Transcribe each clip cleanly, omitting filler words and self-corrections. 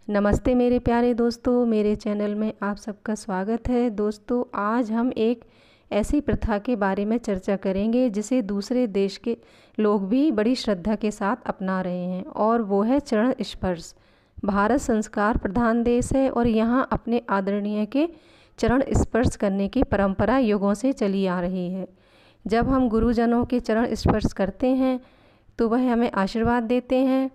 नमस्ते मेरे प्यारे दोस्तों, मेरे चैनल में आप सबका स्वागत है। दोस्तों, आज हम एक ऐसी प्रथा के बारे में चर्चा करेंगे जिसे दूसरे देश के लोग भी बड़ी श्रद्धा के साथ अपना रहे हैं, और वो है चरण स्पर्श। भारत संस्कार प्रधान देश है और यहाँ अपने आदरणीय के चरण स्पर्श करने की परंपरा युगों से चली आ रही है। जब हम गुरुजनों के चरण स्पर्श करते हैं तो वह हमें आशीर्वाद देते हैं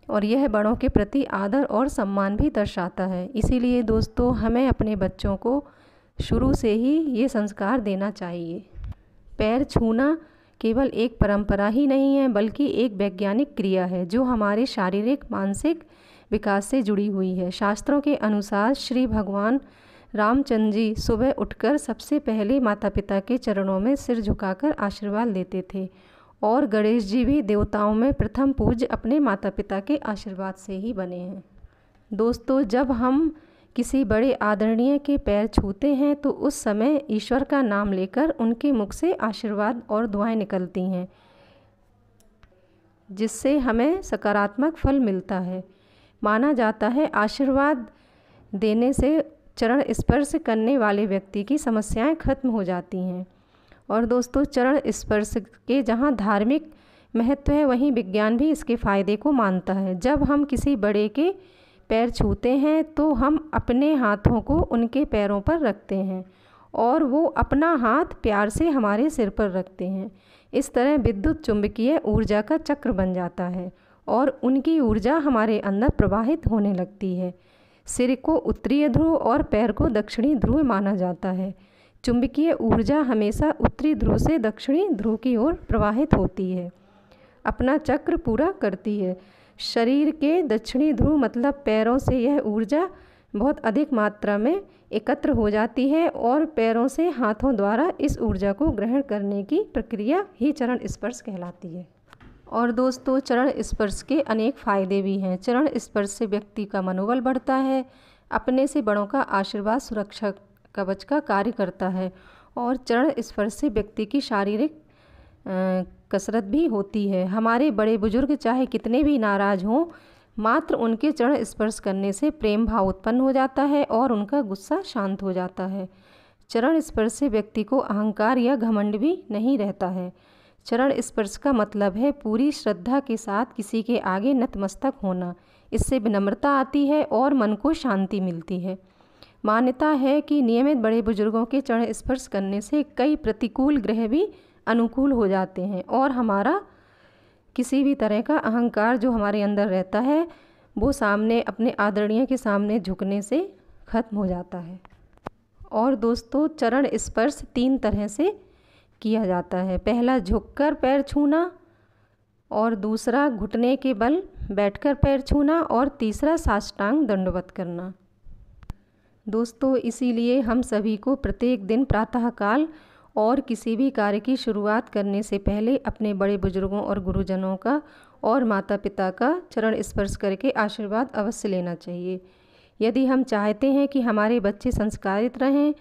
और यह बड़ों के प्रति आदर और सम्मान भी दर्शाता है। इसीलिए दोस्तों, हमें अपने बच्चों को शुरू से ही ये संस्कार देना चाहिए। पैर छूना केवल एक परंपरा ही नहीं है, बल्कि एक वैज्ञानिक क्रिया है जो हमारे शारीरिक मानसिक विकास से जुड़ी हुई है। शास्त्रों के अनुसार श्री भगवान रामचंद्र जी सुबह उठकर सबसे पहले माता पिता के चरणों में सिर झुकाकर आशीर्वाद लेते थे, और गणेश जी भी देवताओं में प्रथम पूज्य अपने माता पिता के आशीर्वाद से ही बने हैं। दोस्तों, जब हम किसी बड़े आदरणीय के पैर छूते हैं तो उस समय ईश्वर का नाम लेकर उनके मुख से आशीर्वाद और दुआएं निकलती हैं, जिससे हमें सकारात्मक फल मिलता है। माना जाता है आशीर्वाद देने से चरण स्पर्श करने वाले व्यक्ति की समस्याएं खत्म हो जाती हैं। और दोस्तों, चरण स्पर्श के जहाँ धार्मिक महत्व है, वहीं विज्ञान भी इसके फ़ायदे को मानता है। जब हम किसी बड़े के पैर छूते हैं तो हम अपने हाथों को उनके पैरों पर रखते हैं और वो अपना हाथ प्यार से हमारे सिर पर रखते हैं। इस तरह विद्युत चुंबकीय ऊर्जा का चक्र बन जाता है और उनकी ऊर्जा हमारे अंदर प्रवाहित होने लगती है। सिर को उत्तरी ध्रुव और पैर को दक्षिणी ध्रुव माना जाता है। चुंबकीय ऊर्जा हमेशा उत्तरी ध्रुव से दक्षिणी ध्रुव की ओर प्रवाहित होती है, अपना चक्र पूरा करती है। शरीर के दक्षिणी ध्रुव मतलब पैरों से यह ऊर्जा बहुत अधिक मात्रा में एकत्र हो जाती है और पैरों से हाथों द्वारा इस ऊर्जा को ग्रहण करने की प्रक्रिया ही चरण स्पर्श कहलाती है। और दोस्तों, चरण स्पर्श के अनेक फ़ायदे भी हैं। चरण स्पर्श से व्यक्ति का मनोबल बढ़ता है, अपने से बड़ों का आशीर्वाद सुरक्षा कवच का कार्य करता है, और चरण स्पर्श से व्यक्ति की शारीरिक कसरत भी होती है। हमारे बड़े बुजुर्ग चाहे कितने भी नाराज़ हों, मात्र उनके चरण स्पर्श करने से प्रेम भाव उत्पन्न हो जाता है और उनका गुस्सा शांत हो जाता है। चरण स्पर्श से व्यक्ति को अहंकार या घमंड भी नहीं रहता है। चरण स्पर्श का मतलब है पूरी श्रद्धा के साथ किसी के आगे नतमस्तक होना। इससे विनम्रता आती है और मन को शांति मिलती है। मान्यता है कि नियमित बड़े बुजुर्गों के चरण स्पर्श करने से कई प्रतिकूल ग्रह भी अनुकूल हो जाते हैं और हमारा किसी भी तरह का अहंकार जो हमारे अंदर रहता है वो सामने अपने आदरणीय के सामने झुकने से खत्म हो जाता है। और दोस्तों, चरण स्पर्श 3 तरह से किया जाता है। पहला झुककर पैर छूना, और दूसरा घुटने के बल बैठकर पैर छूना, और तीसरा साष्टांग दंडवत करना। दोस्तों, इसीलिए हम सभी को प्रत्येक दिन प्रातःकाल और किसी भी कार्य की शुरुआत करने से पहले अपने बड़े बुजुर्गों और गुरुजनों का और माता पिता का चरण स्पर्श करके आशीर्वाद अवश्य लेना चाहिए। यदि हम चाहते हैं कि हमारे बच्चे संस्कारित रहें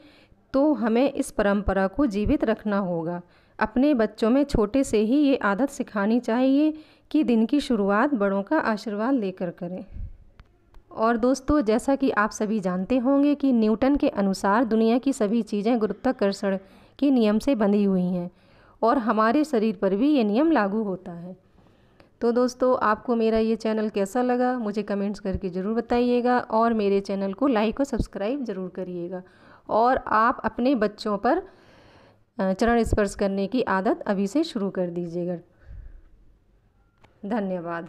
तो हमें इस परंपरा को जीवित रखना होगा। अपने बच्चों में छोटे से ही ये आदत सिखानी चाहिए कि दिन की शुरुआत बड़ों का आशीर्वाद लेकर करें। और दोस्तों, जैसा कि आप सभी जानते होंगे कि न्यूटन के अनुसार दुनिया की सभी चीज़ें गुरुत्वाकर्षण के नियम से बंधी हुई हैं और हमारे शरीर पर भी ये नियम लागू होता है। तो दोस्तों, आपको मेरा ये चैनल कैसा लगा मुझे कमेंट्स करके ज़रूर बताइएगा, और मेरे चैनल को लाइक और सब्सक्राइब ज़रूर करिएगा। और आप अपने बच्चों पर चरण स्पर्श करने की आदत अभी से शुरू कर दीजिएगा। धन्यवाद।